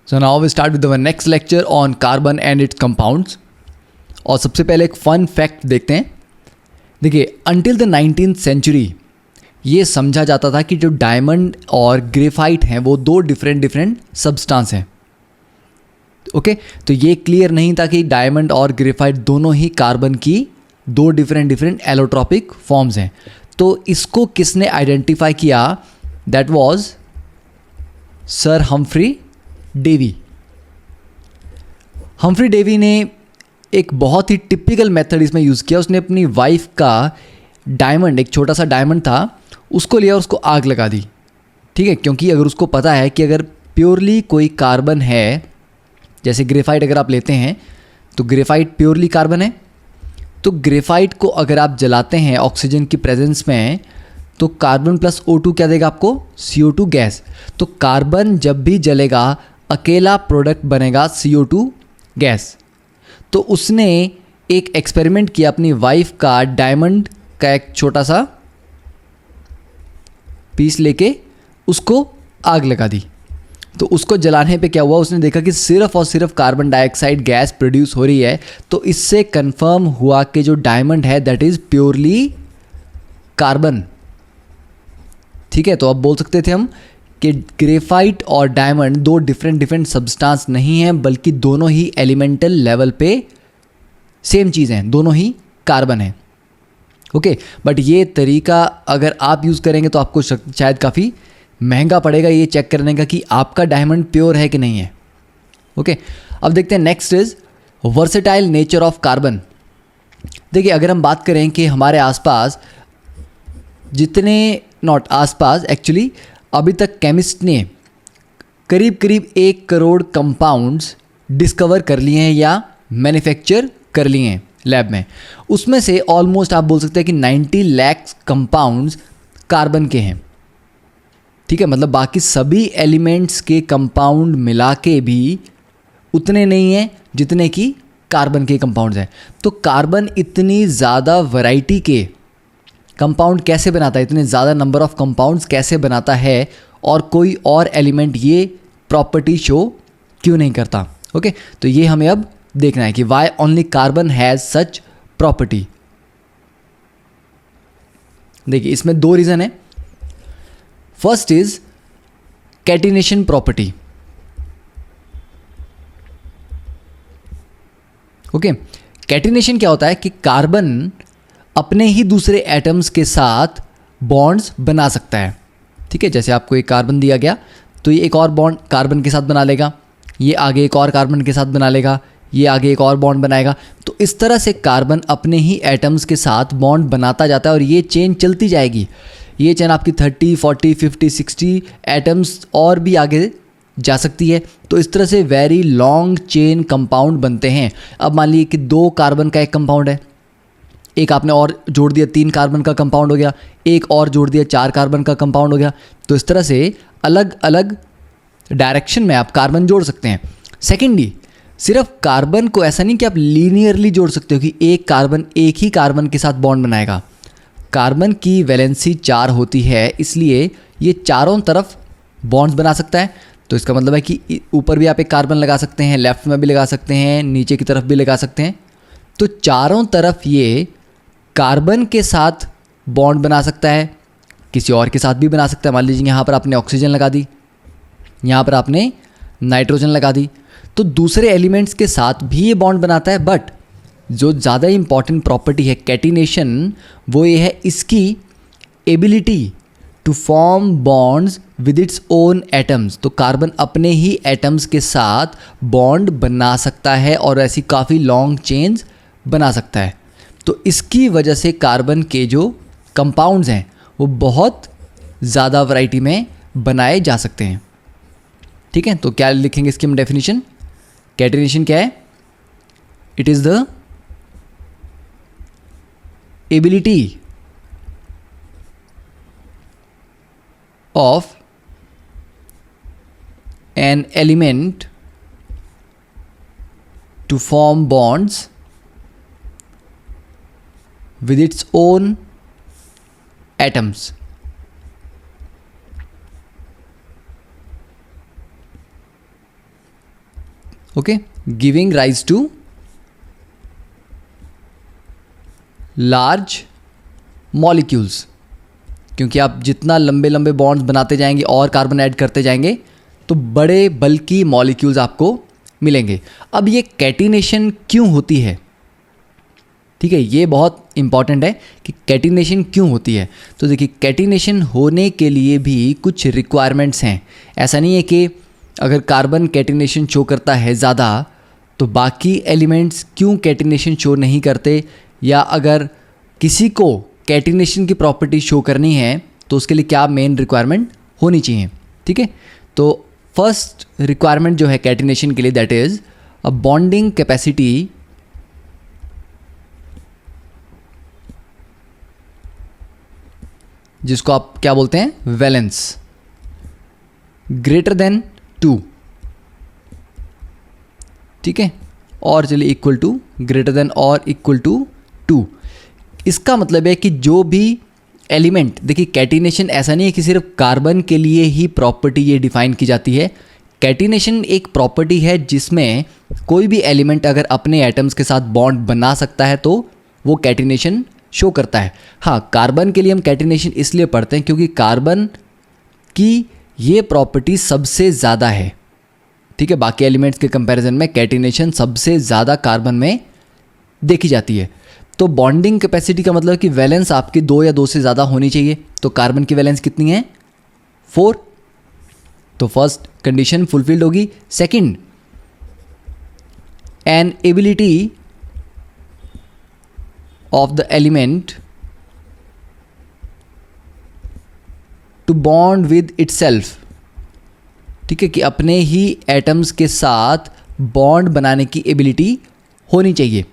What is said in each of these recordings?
So now we start with our next lecture on carbon and its compounds. और सबसे पहले एक fun fact देखते हैं. देखिए, अंटिल द 19th सेंचुरी ये समझा जाता था कि जो डायमंड और ग्रेफाइट हैं वो दो डिफरेंट सब्सटेंस हैं. ओके, तो ये क्लियर नहीं था कि डायमंड और ग्रेफाइट दोनों ही कार्बन की दो डिफरेंट एलोट्रॉपिक फॉर्म्स हैं. तो इसको किसने आइडेंटिफाई किया? That was sir Humphry Davy. Humphry Davy ने एक बहुत ही टिपिकल मेथड इसमें यूज़ किया. उसने अपनी वाइफ का डायमंड, एक छोटा सा डायमंड था, उसको लिया और उसको आग लगा दी. ठीक है, क्योंकि अगर उसको पता है कि अगर प्योरली कोई कार्बन है, जैसे ग्रेफाइट अगर आप लेते हैं तो ग्रेफाइट प्योरली कार्बन है, तो ग्रेफाइट को अगर आप जलाते हैं ऑक्सीजन की प्रेजेंस में तो कार्बन प्लस O2 क्या देगा आपको? CO2 gas. तो कार्बन जब भी जलेगा अकेला प्रोडक्ट बनेगा CO2 गैस. तो उसने एक एक्सपेरिमेंट किया, अपनी वाइफ का डायमंड का एक छोटा सा पीस लेके उसको आग लगा दी. तो उसको जलाने पे क्या हुआ, उसने देखा कि सिर्फ और सिर्फ कार्बन डाइऑक्साइड गैस प्रोड्यूस हो रही है. तो इससे कंफर्म हुआ कि जो डायमंड है दैट इज प्योरली कार्बन. ठीक है, तो अब बोल सकते थे हम कि ग्रेफाइट और डायमंड दो डिफरेंट सब्सटेंस नहीं हैं, बल्कि दोनों ही एलिमेंटल लेवल पे सेम चीज़ हैं, दोनों ही कार्बन हैं. ओके, बट ये तरीका अगर आप यूज़ करेंगे तो आपको शायद काफ़ी महंगा पड़ेगा ये चेक करने का कि आपका डायमंड प्योर है कि नहीं है. ओके, अब देखते हैं next is versatile nature of carbon. देखिए, अगर हम बात करें कि हमारे आसपास जितने, नॉट आसपास एक्चुअली, अभी तक केमिस्ट ने करीब 1 करोड़ कंपाउंड्स डिस्कवर कर लिए हैं या मैन्युफैक्चर कर लिए हैं लैब में. उसमें से ऑलमोस्ट आप बोल सकते हैं कि 90 लाख कंपाउंड्स कार्बन के हैं. ठीक है, मतलब बाकी सभी एलिमेंट्स के कंपाउंड मिला के भी उतने नहीं हैं जितने कि कार्बन के कंपाउंड्स हैं. तो कार्बन इतनी ज़्यादा वैरायटी के कंपाउंड कैसे बनाता है, इतने ज़्यादा नंबर ऑफ कंपाउंड्स कैसे बनाता है, और कोई और एलिमेंट ये प्रॉपर्टी शो क्यों नहीं करता? ओके, तो ये हमें अब देखना है कि why only carbon has such property. देखिए, इसमें दो रीज़न है. First is catenation property. Okay, catenation क्या होता है कि कार्बन अपने ही दूसरे एटम्स के साथ बॉन्ड्स बना सकता है. ठीक है, जैसे आपको एक कार्बन दिया गया तो ये एक और बॉन्ड कार्बन के साथ बना लेगा, ये आगे एक और कार्बन के साथ बना लेगा, ये आगे एक और बॉन्ड बनाएगा. तो इस तरह से कार्बन अपने ही एटम्स के साथ बॉन्ड बनाता जाता है और ये चेन चलती जाएगी. ये चेन आपकी 30, 40, 50, 60 एटम्स और भी आगे जा सकती है. तो इस तरह से वेरी लॉन्ग चेन कंपाउंड बनते हैं. अब मान लीजिए कि 2 कार्बन का एक कंपाउंड है, एक आपने और जोड़ दिया 3 कार्बन का कंपाउंड हो गया, एक और जोड़ दिया 4 कार्बन का कंपाउंड हो गया. तो इस तरह से अलग अलग डायरेक्शन में आप कार्बन जोड़ सकते हैं. सेकेंडली, सिर्फ कार्बन को ऐसा नहीं कि आप लीनियरली जोड़ सकते हो कि एक कार्बन एक ही कार्बन के साथ बॉन्ड बनाएगा. कार्बन की वैलेंसी 4 होती है, इसलिए ये चारों तरफ बॉन्ड्स बना सकता है. तो इसका मतलब है कि ऊपर भी आप एक कार्बन लगा सकते हैं, लेफ्ट में भी लगा सकते हैं, नीचे की तरफ भी लगा सकते हैं. तो चारों तरफ ये कार्बन के साथ बॉन्ड बना सकता है, किसी और के साथ भी बना सकता है. मान लीजिए यहाँ पर आपने ऑक्सीजन लगा दी, यहाँ पर आपने नाइट्रोजन लगा दी, तो दूसरे एलिमेंट्स के साथ भी ये बॉन्ड बनाता है. बट जो ज़्यादा इंपॉर्टेंट प्रॉपर्टी है कैटिनेशन, वो ये है इसकी ability to form bonds with its own atoms. तो कार्बन अपने ही एटम्स के साथ बॉन्ड बना सकता है और ऐसी काफ़ी लॉन्ग चेन्स बना सकता है. तो इसकी वजह से कार्बन के जो कंपाउंड्स हैं वो बहुत ज़्यादा वैरायटी में बनाए जा सकते हैं. ठीक है, तो क्या लिखेंगे इसकी हम डेफिनेशन? कैटिनेशन क्या है? It is the ability of an element to form bonds with its own atoms. Okay, giving rise to large molecules, क्योंकि आप जितना लंबे लंबे बॉन्ड्स बनाते जाएंगे और कार्बन ऐड करते जाएंगे तो बड़े बल्कि मॉलिक्यूल्स आपको मिलेंगे। अब ये कैटिनेशन क्यों होती है, ठीक है, ये बहुत इंपॉर्टेंट है कि कैटिनेशन क्यों होती है। तो देखिए, कैटिनेशन होने के लिए भी कुछ रिक्वायरमेंट्स हैं। ऐसा नहीं है कि अगर कार्बन कैटिनेशन शो करता है ज़्यादा तो बाकी एलिमेंट्स क्यों कैटिनेशन शो नहीं करते, या अगर किसी को कैटिनेशन की प्रॉपर्टी शो करनी है तो उसके लिए क्या मेन रिक्वायरमेंट होनी चाहिए। ठीक है, तो फर्स्ट रिक्वायरमेंट जो है कैटिनेशन के लिए, that is a bonding capacity जिसको आप क्या बोलते हैं, वैलेंस, ग्रेटर देन 2। ठीक है, और चलिए इक्वल टू, ग्रेटर देन और इक्वल टू 2। इसका मतलब है कि जो भी एलिमेंट, देखिए कैटिनेशन ऐसा नहीं है कि सिर्फ कार्बन के लिए ही प्रॉपर्टी ये डिफाइन की जाती है। कैटिनेशन एक प्रॉपर्टी है जिसमें कोई भी एलिमेंट अगर अपने एटम्स के साथ बॉन्ड बना सकता है तो वो कैटिनेशन शो करता है। हाँ, कार्बन के लिए हम कैटिनेशन इसलिए पढ़ते हैं क्योंकि कार्बन की ये प्रॉपर्टी सबसे ज़्यादा है। ठीक है, बाकी एलिमेंट्स के कंपैरिजन में कैटिनेशन सबसे ज़्यादा कार्बन में देखी जाती है। तो बॉन्डिंग कैपेसिटी का मतलब कि वैलेंस आपकी 2 या 2 से ज़्यादा होनी चाहिए। तो कार्बन की वैलेंस कितनी है, 4। तो फर्स्ट कंडीशन फुलफिल्ड होगी। Second, an ability of the element to bond with itself। ठीक है, कि अपने ही एटम्स के साथ बॉन्ड बनाने की एबिलिटी होनी चाहिए।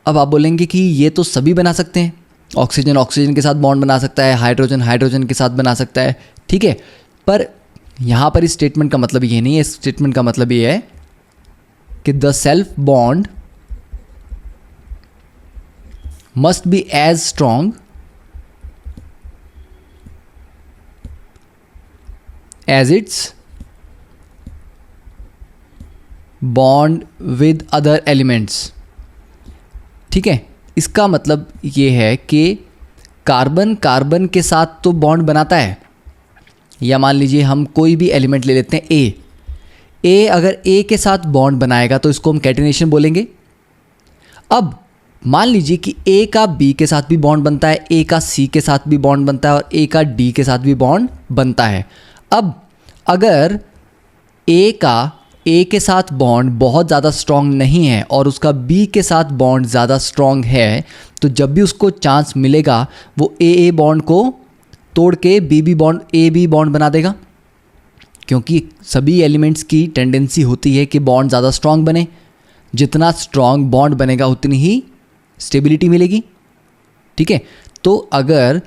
अब आप बोलेंगे कि ये तो सभी बना सकते हैं, ऑक्सीजन ऑक्सीजन के साथ बॉन्ड बना सकता है, हाइड्रोजन हाइड्रोजन के साथ बना सकता है। ठीक है, पर यहाँ पर इस स्टेटमेंट का मतलब ये नहीं है। इस स्टेटमेंट का मतलब ये है कि the self bond must be as strong as its bond with other elements। ठीक है, इसका मतलब ये है कि कार्बन कार्बन के साथ तो बॉन्ड बनाता है, या मान लीजिए हम कोई भी एलिमेंट ले लेते हैं ए अगर ए के साथ बॉन्ड बनाएगा तो इसको हम कैटिनेशन बोलेंगे। अब मान लीजिए कि ए का बी के साथ भी बॉन्ड बनता है, ए का सी के साथ भी बॉन्ड बनता है और ए का डी के साथ भी बॉन्ड बनता है। अब अगर ए का ए के साथ बॉन्ड बहुत ज़्यादा स्ट्रॉन्ग नहीं है और उसका बी के साथ बॉन्ड ज़्यादा स्ट्रॉन्ग है, तो जब भी उसको चांस मिलेगा वो ए बॉन्ड को तोड़ के बी बॉन्ड बना देगा, क्योंकि सभी एलिमेंट्स की टेंडेंसी होती है कि बॉन्ड ज़्यादा स्ट्रॉन्ग बने। जितना स्ट्रॉन्ग बॉन्ड बनेगा उतनी ही स्टेबिलिटी मिलेगी। ठीक है, तो अगर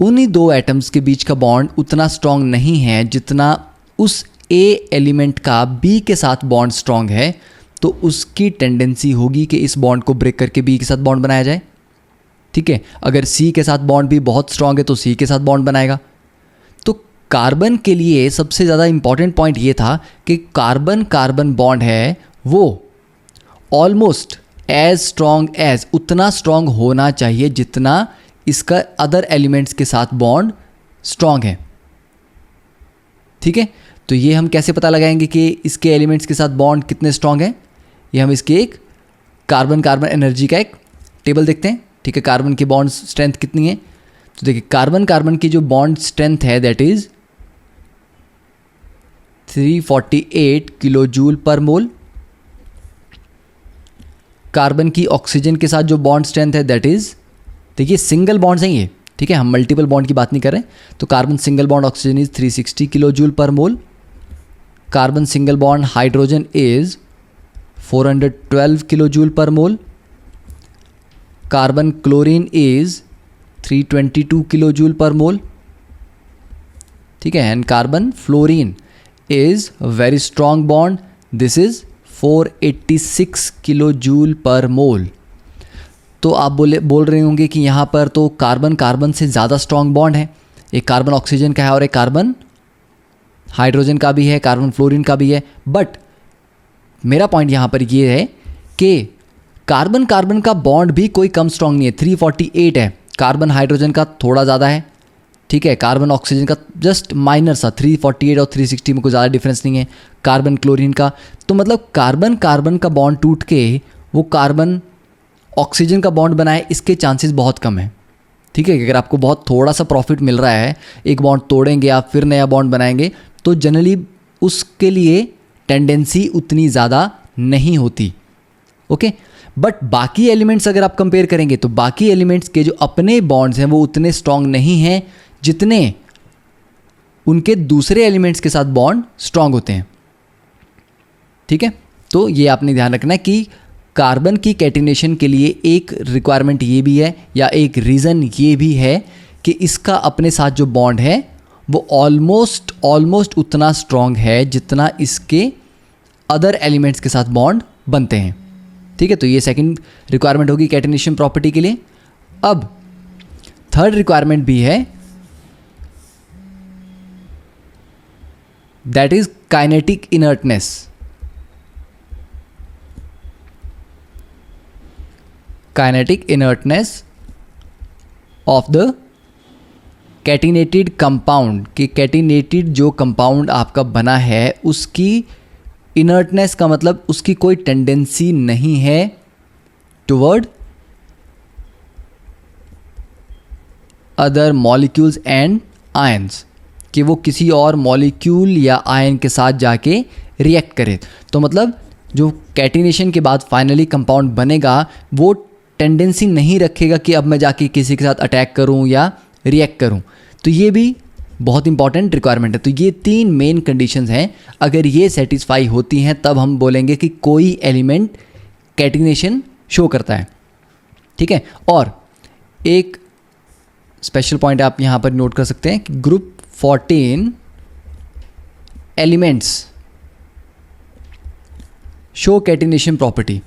उन्हीं 2 एटम्स के बीच का बॉन्ड उतना स्ट्रॉन्ग नहीं है जितना उस ए एलिमेंट का बी के साथ बॉन्ड स्ट्रॉन्ग है, तो उसकी टेंडेंसी होगी कि इस बॉन्ड को ब्रेक करके बी के साथ बॉन्ड बनाया जाए। ठीक है, अगर सी के साथ बॉन्ड भी बहुत स्ट्रॉन्ग है तो सी के साथ बॉन्ड बनाएगा। तो कार्बन के लिए सबसे ज़्यादा इंपॉर्टेंट पॉइंट ये था कि कार्बन कार्बन बॉन्ड है वो ऑलमोस्ट एज स्ट्रॉन्ग एज, उतना स्ट्रॉन्ग होना चाहिए जितना इसका अदर एलिमेंट्स के साथ बॉन्ड स्ट्रॉन्ग है। ठीक है, तो ये हम कैसे पता लगाएंगे कि इसके एलिमेंट्स के साथ बॉन्ड कितने स्ट्रॉन्ग हैं? ये हम इसके एक कार्बन कार्बन एनर्जी का एक टेबल देखते हैं। ठीक है, कार्बन की बॉन्ड स्ट्रेंथ कितनी है? तो देखिए, कार्बन कार्बन की जो बॉन्ड स्ट्रेंथ है that is 348 kilo joule per mole. Carbon की ऑक्सीजन के साथ जो बॉन्ड स्ट्रेंथ है दैट इज, देखिए सिंगल बॉन्ड्स हैं ये, ठीक है, हम मल्टीपल बॉन्ड की बात नहीं कर रहे। तो carbon single bond oxygen is 360 kilo joule per mole. Carbon single bond hydrogen is 412 kilo joule per mole. Carbon chlorine is 322 kilo joule per mole. ठीक है, and carbon fluorine is very strong bond, this is 486 kilo joule per mole. तो आप बोल रहे होंगे कि यहाँ पर तो कार्बन कार्बन से ज़्यादा स्ट्रॉन्ग बॉन्ड है, एक कार्बन ऑक्सीजन का है और एक कार्बन हाइड्रोजन का भी है, कार्बन फ्लोरीन का भी है, बट मेरा पॉइंट यहाँ पर ये है कि कार्बन कार्बन का बॉन्ड भी कोई कम स्ट्रांग नहीं है, 348 है, कार्बन हाइड्रोजन का थोड़ा ज़्यादा है, ठीक है, कार्बन ऑक्सीजन का जस्ट माइनर सा 348 और 360 में कोई ज़्यादा डिफरेंस नहीं है, कार्बन क्लोरीन का। तो मतलब कार्बन कार्बन का बॉन्ड टूट के वो कार्बन ऑक्सीजन का बॉन्ड बनाए, इसके चांसेस बहुत कम है, ठीक है। अगर आपको बहुत थोड़ा सा प्रॉफिट मिल रहा है, एक बॉन्ड तोड़ेंगे आप फिर नया बॉन्ड बनाएंगे, तो जनरली उसके लिए टेंडेंसी उतनी ज़्यादा नहीं होती, ओके। बट बाकी एलिमेंट्स अगर आप कंपेयर करेंगे तो बाकी एलिमेंट्स के जो अपने बॉन्ड्स हैं वो उतने स्ट्रांग नहीं हैं जितने उनके दूसरे एलिमेंट्स के साथ बॉन्ड स्ट्रांग होते हैं, ठीक है। तो ये आपने ध्यान रखना है कि कार्बन की कैटिनेशन के लिए एक रिक्वायरमेंट ये भी है या एक रीज़न ये भी है कि इसका अपने साथ जो बॉन्ड है वो ऑलमोस्ट उतना स्ट्रांग है जितना इसके अदर एलिमेंट्स के साथ बॉन्ड बनते हैं, ठीक है। तो ये सेकंड रिक्वायरमेंट होगी कैटिनेशन प्रॉपर्टी के लिए। अब थर्ड रिक्वायरमेंट भी है, that is kinetic inertness. Kinetic inertness of the catenated compound, कि कैटिनेटेड जो कंपाउंड आपका बना है उसकी इनर्टनेस का मतलब उसकी कोई टेंडेंसी नहीं है toward other molecules and ions, कि वो किसी और मॉलिक्यूल या आयन के साथ जाके रिएक्ट करे। तो मतलब जो कैटिनेशन के बाद फाइनली कंपाउंड बनेगा वो टेंडेंसी नहीं रखेगा कि अब मैं जाके किसी के साथ अटैक करूं या रिएक्ट करूं। तो ये भी बहुत इंपॉर्टेंट रिक्वायरमेंट है। तो ये तीन मेन कंडीशंस हैं, अगर ये सेटिस्फाई होती हैं तब हम बोलेंगे कि कोई एलिमेंट कैटिनेशन शो करता है, ठीक है। और एक स्पेशल पॉइंट आप यहाँ पर नोट कर सकते हैं कि group 14 elements show catenation property,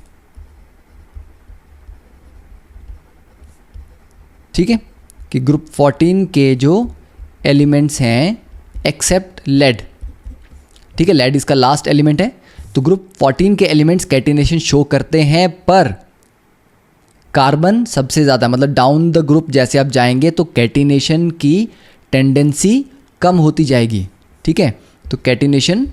ठीक है, कि ग्रुप 14 के जो एलिमेंट्स हैं एक्सेप्ट लेड, ठीक है, लेड इसका लास्ट एलिमेंट है। तो ग्रुप 14 के एलिमेंट्स कैटिनेशन शो करते हैं, पर कार्बन सबसे ज़्यादा, मतलब डाउन द ग्रुप जैसे आप जाएंगे तो कैटिनेशन की टेंडेंसी कम होती जाएगी, ठीक है। तो catenation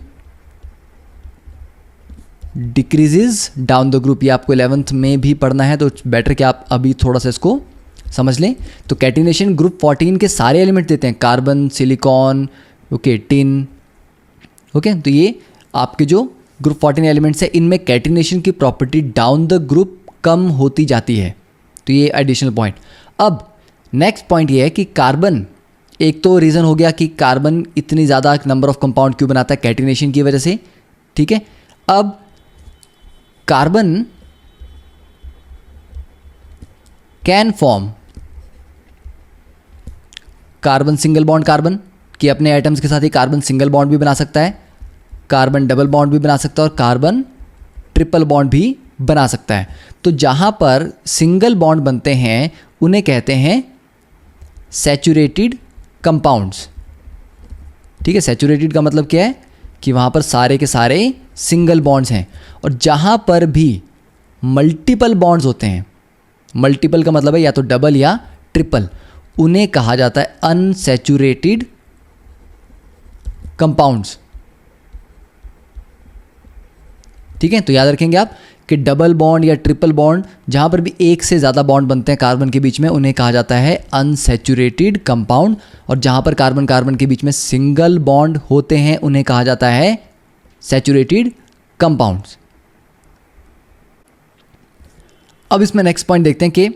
decreases down the group, ये आपको 11th में भी पढ़ना है, तो बेटर कि आप अभी थोड़ा सा इसको समझ लें। तो कैटिनेशन ग्रुप 14 के सारे एलिमेंट देते हैं, carbon, silicon, okay, tin, okay. तो ये आपके जो ग्रुप 14 एलिमेंट्स है इनमें कैटिनेशन की प्रॉपर्टी डाउन द ग्रुप कम होती जाती है। तो ये एडिशनल पॉइंट। अब नेक्स्ट पॉइंट ये है कि कार्बन, एक तो रीज़न हो गया कि कार्बन इतनी ज़्यादा नंबर ऑफ कंपाउंड क्यों बनाता है, कैटिनेशन की वजह से, ठीक है। अब carbon can form carbon single bond carbon, कि अपने एटम्स के साथ ही कार्बन सिंगल बॉन्ड भी बना सकता है, कार्बन डबल बॉन्ड भी बना सकता है और कार्बन ट्रिपल बॉन्ड भी बना सकता है। तो जहाँ पर सिंगल बॉन्ड बनते हैं उन्हें कहते हैं सैचुरेटेड कंपाउंड्स, ठीक है। सैचुरेटेड का मतलब क्या है कि वहाँ पर सारे के सारे सिंगल बॉन्ड्स हैं, और जहाँ पर भी मल्टीपल बॉन्ड्स होते हैं, मल्टीपल का मतलब है या तो डबल या ट्रिपल, उन्हें कहा जाता है अनसैचुरेटेड कंपाउंड्स, ठीक है। तो याद रखेंगे आप कि डबल बॉन्ड या ट्रिपल बॉन्ड जहां पर भी एक से ज़्यादा बॉन्ड बनते हैं कार्बन के बीच में उन्हें कहा जाता है अनसैचुरेटेड कंपाउंड, और जहां पर कार्बन कार्बन के बीच में सिंगल बॉन्ड होते हैं उन्हें कहा जाता है सैचुरेटेड कंपाउंड्स। अब इसमें नेक्स्ट पॉइंट देखते हैं कि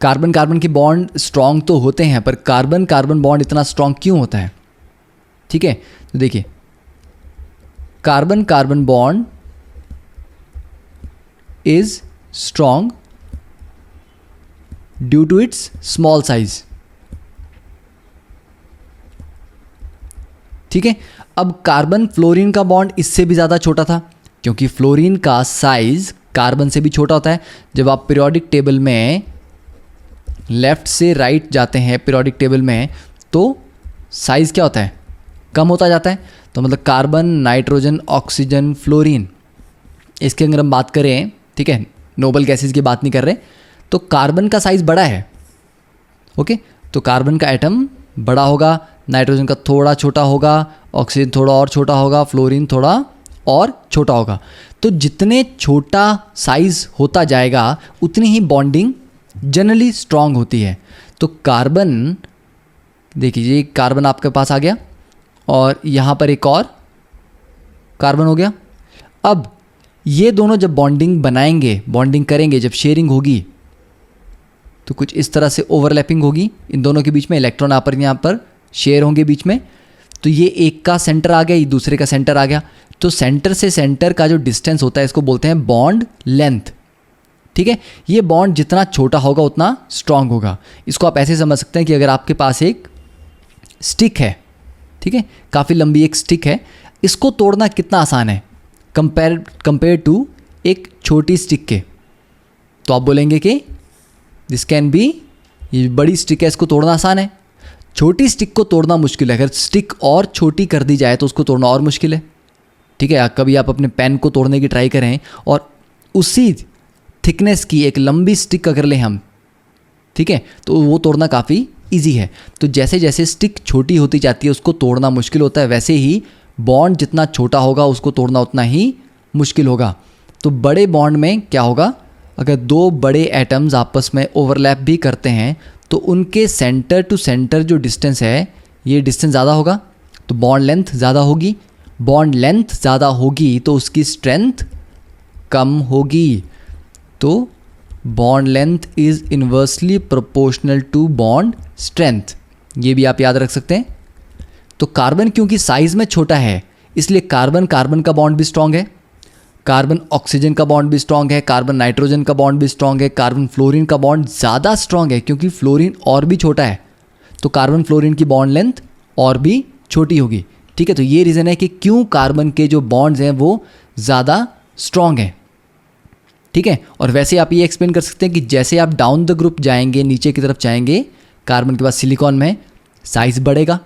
कार्बन कार्बन के बॉन्ड स्ट्रांग तो होते हैं, पर कार्बन कार्बन बॉन्ड इतना स्ट्रांग क्यों होता है, ठीक है। तो देखिए, carbon carbon bond is strong due to its small size, ठीक है। अब कार्बन फ्लोरीन का बॉन्ड इससे भी ज़्यादा छोटा था, क्योंकि फ्लोरीन का साइज कार्बन से भी छोटा होता है। जब आप पीरियोडिक टेबल में लेफ्ट से राइट जाते हैं पीरियोडिक टेबल में, तो साइज़ क्या होता है, कम होता जाता है। तो मतलब कार्बन, नाइट्रोजन, ऑक्सीजन, फ्लोरीन, इसके अगर हम बात करें, ठीक है, नोबल गैसेस की बात नहीं कर रहे, तो कार्बन का साइज़ बड़ा है। ओके, तो कार्बन का एटम बड़ा होगा, नाइट्रोजन का थोड़ा छोटा होगा, ऑक्सीजन थोड़ा और छोटा होगा, फ्लोरीन थोड़ा और छोटा होगा। तो जितने छोटा साइज़ होता जाएगा उतनी ही बॉन्डिंग जनरली स्ट्रांग होती है। तो कार्बन, देखिए ये कार्बन आपके पास आ गया और यहाँ पर एक और कार्बन हो गया। अब ये दोनों जब बॉन्डिंग बनाएंगे, बॉन्डिंग करेंगे, जब शेयरिंग होगी तो कुछ इस तरह से ओवरलैपिंग होगी इन दोनों के बीच में, इलेक्ट्रॉन यहाँ पर शेयर होंगे बीच में। तो ये एक का सेंटर आ गया, ये दूसरे का सेंटर आ गया। तो सेंटर से सेंटर का जो डिस्टेंस होता है इसको बोलते हैं बॉन्ड लेंथ। ठीक है, ये बॉन्ड जितना छोटा होगा उतना स्ट्रांग होगा। इसको आप ऐसे समझ सकते हैं कि अगर आपके पास एक स्टिक है, ठीक है, काफ़ी लंबी एक स्टिक है, इसको तोड़ना कितना आसान है कंपेयर टू एक छोटी स्टिक के। तो आप बोलेंगे कि दिस कैन बी, ये बड़ी स्टिक है, इसको तोड़ना आसान है, छोटी स्टिक को तोड़ना मुश्किल है। अगर स्टिक और छोटी कर दी जाए तो उसको तोड़ना और मुश्किल है। ठीक है, कभी आप अपने पेन को तोड़ने की ट्राई करें और उसी थिकनेस की एक लंबी स्टिक अगर लें हम, ठीक है, तो वो तोड़ना काफ़ी ईजी है। तो जैसे जैसे स्टिक छोटी होती जाती है उसको तोड़ना मुश्किल होता है, वैसे ही बॉन्ड जितना छोटा होगा उसको तोड़ना उतना ही मुश्किल होगा। तो बड़े बॉन्ड में क्या होगा, अगर दो बड़े एटम्स आपस में ओवरलैप भी करते हैं तो उनके सेंटर टू सेंटर जो डिस्टेंस है, ये डिस्टेंस ज़्यादा होगा तो बॉन्ड लेंथ ज़्यादा होगी, बॉन्ड लेंथ ज़्यादा होगी तो उसकी स्ट्रेंथ कम होगी। तो bond length is inversely proportional to bond strength, ये भी आप याद रख सकते हैं। तो कार्बन क्योंकि साइज़ में छोटा है इसलिए कार्बन कार्बन का बॉन्ड भी स्ट्रांग है, कार्बन ऑक्सीजन का बॉन्ड भी स्ट्रांग है, कार्बन नाइट्रोजन का बॉन्ड भी स्ट्रांग है, कार्बन फ्लोरीन का बॉन्ड ज़्यादा स्ट्रांग है क्योंकि फ्लोरीन और भी छोटा है, तो कार्बन फ्लोरीन की बॉन्ड लेंथ और भी छोटी होगी। ठीक है, तो ये रीज़न है कि क्यों कार्बन के जो बॉन्ड्स हैं वो ज़्यादा स्ट्रांग हैं। ठीक है, और वैसे आप ये एक्सप्लेन कर सकते हैं कि जैसे आप डाउन द ग्रुप जाएंगे, नीचे की तरफ जाएंगे, कार्बन के पास सिलिकॉन में साइज़ बढ़ेगा,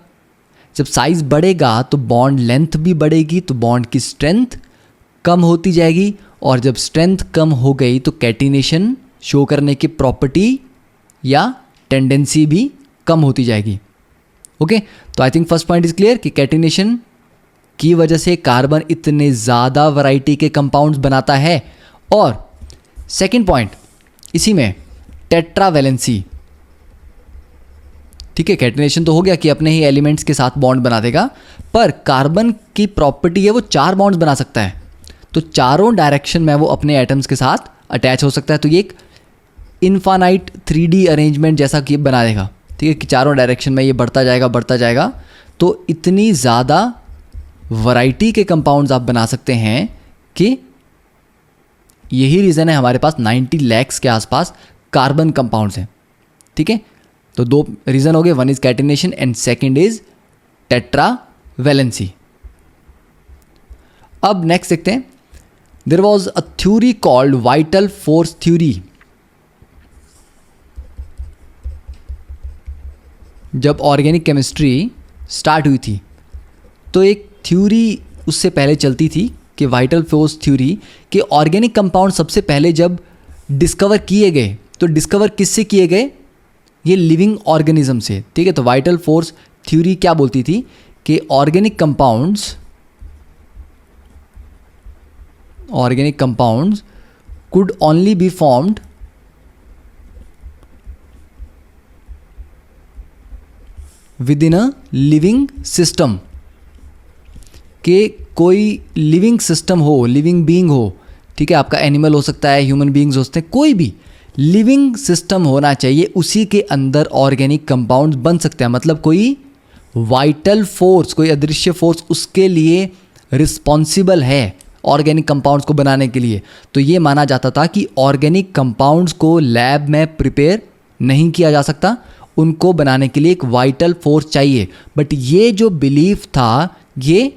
जब साइज़ बढ़ेगा तो बॉन्ड लेंथ भी बढ़ेगी, तो बॉन्ड की स्ट्रेंथ कम होती जाएगी, और जब स्ट्रेंथ कम हो गई तो कैटिनेशन शो करने की प्रॉपर्टी या टेंडेंसी भी कम होती जाएगी। ओके, तो I think first point is clear कि कैटिनेशन की वजह से कार्बन इतने ज़्यादा वैरायटी के कंपाउंड्स बनाता है। और सेकेंड पॉइंट इसी में टेट्रावैलेंसी। ठीक है, कैटिनेशन तो हो गया कि अपने ही एलिमेंट्स के साथ बॉन्ड बना देगा, पर कार्बन की प्रॉपर्टी है वो 4 बॉन्ड्स बना सकता है, तो चारों डायरेक्शन में वो अपने एटम्स के साथ अटैच हो सकता है। तो ये एक इनफाइनाइट 3D अरेंजमेंट जैसा कि बना देगा। ठीक है, कि चारों डायरेक्शन में ये बढ़ता जाएगा, तो इतनी ज़्यादा वैरायटी के कंपाउंड्स आप बना सकते हैं कि यही रीज़न है हमारे पास 90 लाख के आसपास कार्बन कंपाउंड्स हैं। ठीक है, तो 2 रीज़न हो गए, one is catenation and second is tetravalency. अब नेक्स्ट देखते हैं, there was a theory called vital force theory. जब ऑर्गेनिक केमिस्ट्री स्टार्ट हुई थी तो एक थ्योरी उससे पहले चलती थी कि वाइटल फोर्स थ्योरी कि ऑर्गेनिक कंपाउंड सबसे पहले जब डिस्कवर किए गए तो डिस्कवर किससे किए गए, ये लिविंग ऑर्गेनिज्म से। ठीक है, तो वाइटल फोर्स थ्योरी क्या बोलती थी कि organic compounds could only be formed within a living system, कि कोई लिविंग सिस्टम हो, लिविंग बीइंग हो, ठीक है, आपका एनिमल हो सकता है, ह्यूमन बीइंग्स हो सकते हैं, कोई भी लिविंग सिस्टम होना चाहिए, उसी के अंदर ऑर्गेनिक कंपाउंड्स बन सकते हैं। मतलब कोई वाइटल फोर्स, कोई अदृश्य फोर्स उसके लिए रिस्पॉन्सिबल है ऑर्गेनिक कंपाउंड्स को बनाने के लिए। तो ये माना जाता था कि ऑर्गेनिक कंपाउंड्स को लैब में प्रिपेयर नहीं किया जा सकता, उनको बनाने के लिए एक वाइटल फोर्स चाहिए। बट ये जो बिलीफ था ये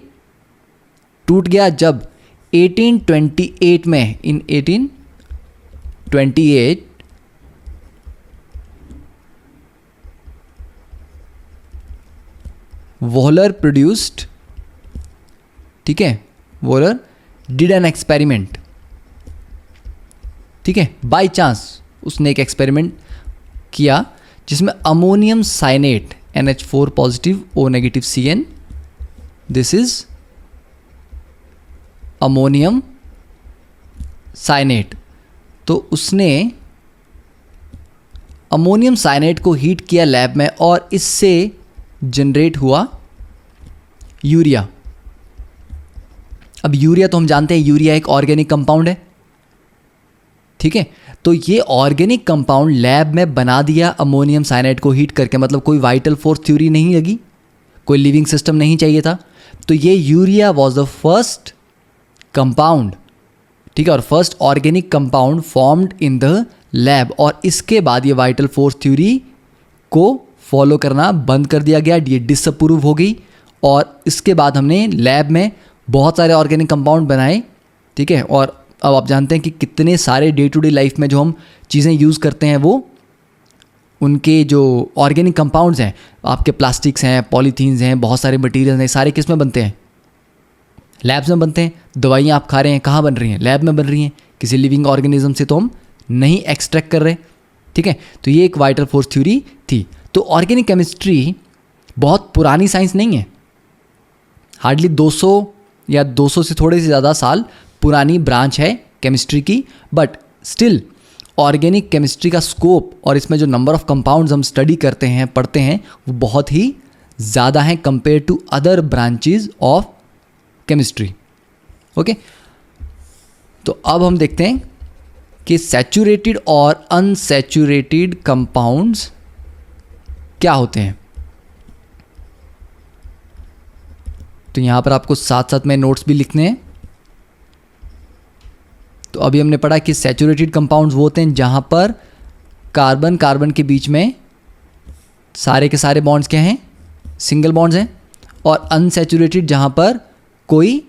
टूट गया जब 1828 में, इन 1828 वॉलर प्रोड्यूस्ड, ठीक है, वॉलर डिड एन एक्सपेरिमेंट ठीक है, बाय चांस उसने एक एक्सपेरिमेंट किया जिसमें ammonium cyanate NH4 positive O negative CN, this is ammonium cyanate. तो उसने अमोनियम साइनेट को हीट किया लैब में और इससे जनरेट हुआ यूरिया। अब यूरिया तो हम जानते हैं यूरिया एक ऑर्गेनिक कंपाउंड है, ठीक है। तो ये ऑर्गेनिक कंपाउंड लैब में बना दिया अमोनियम साइनाइड को हीट करके, मतलब कोई वाइटल फोर्स थ्योरी नहीं लगी, कोई लिविंग सिस्टम नहीं चाहिए था। तो ये urea was the first compound, ठीक है, और first organic compound formed in the lab. और इसके बाद ये वाइटल फोर्स थ्योरी को फॉलो करना बंद कर दिया गया, ये डिसअप्रूव हो गई। और इसके बाद हमने लैब में बहुत सारे ऑर्गेनिक कंपाउंड बनाए, ठीक है। और अब आप जानते हैं कि कितने सारे डे टू डे लाइफ में जो हम चीज़ें यूज़ करते हैं वो उनके जो ऑर्गेनिक कंपाउंड्स हैं, आपके प्लास्टिक्स हैं, पॉलीथीन्स हैं, बहुत सारे मटेरियल्स हैं, सारे किस में बनते हैं? लैब्स में बनते हैं। दवाइयाँ आप खा रहे हैं कहाँ बन रही हैं? लैब में बन रही हैं, किसी लिविंग ऑर्गेनिज्म से तो हम नहीं एक्सट्रैक्ट कर रहे, ठीक है। तो ये एक वाइटल फोर्स थ्योरी थी। तो ऑर्गेनिक केमिस्ट्री बहुत पुरानी साइंस नहीं है, हार्डली 200 या 200 से थोड़े से ज़्यादा साल पुरानी ब्रांच है केमिस्ट्री की, बट स्टिल ऑर्गेनिक केमिस्ट्री का स्कोप और इसमें जो नंबर ऑफ कंपाउंड्स हम स्टडी करते हैं, पढ़ते हैं, वो बहुत ही ज़्यादा हैं compare to other branches of chemistry. Okay, तो अब हम देखते हैं कि सैचुरेटेड और अनसैचुरेटेड कंपाउंड्स क्या होते हैं। तो यहाँ पर आपको साथ साथ में नोट्स भी लिखने हैं। तो अभी हमने पढ़ा कि सैचुरेटेड कंपाउंड्स वो होते हैं जहाँ पर कार्बन कार्बन के बीच में सारे के सारे बॉन्ड्स क्या हैं? सिंगल बॉन्ड्स हैं। और अनसैचुरेटेड जहाँ पर कोई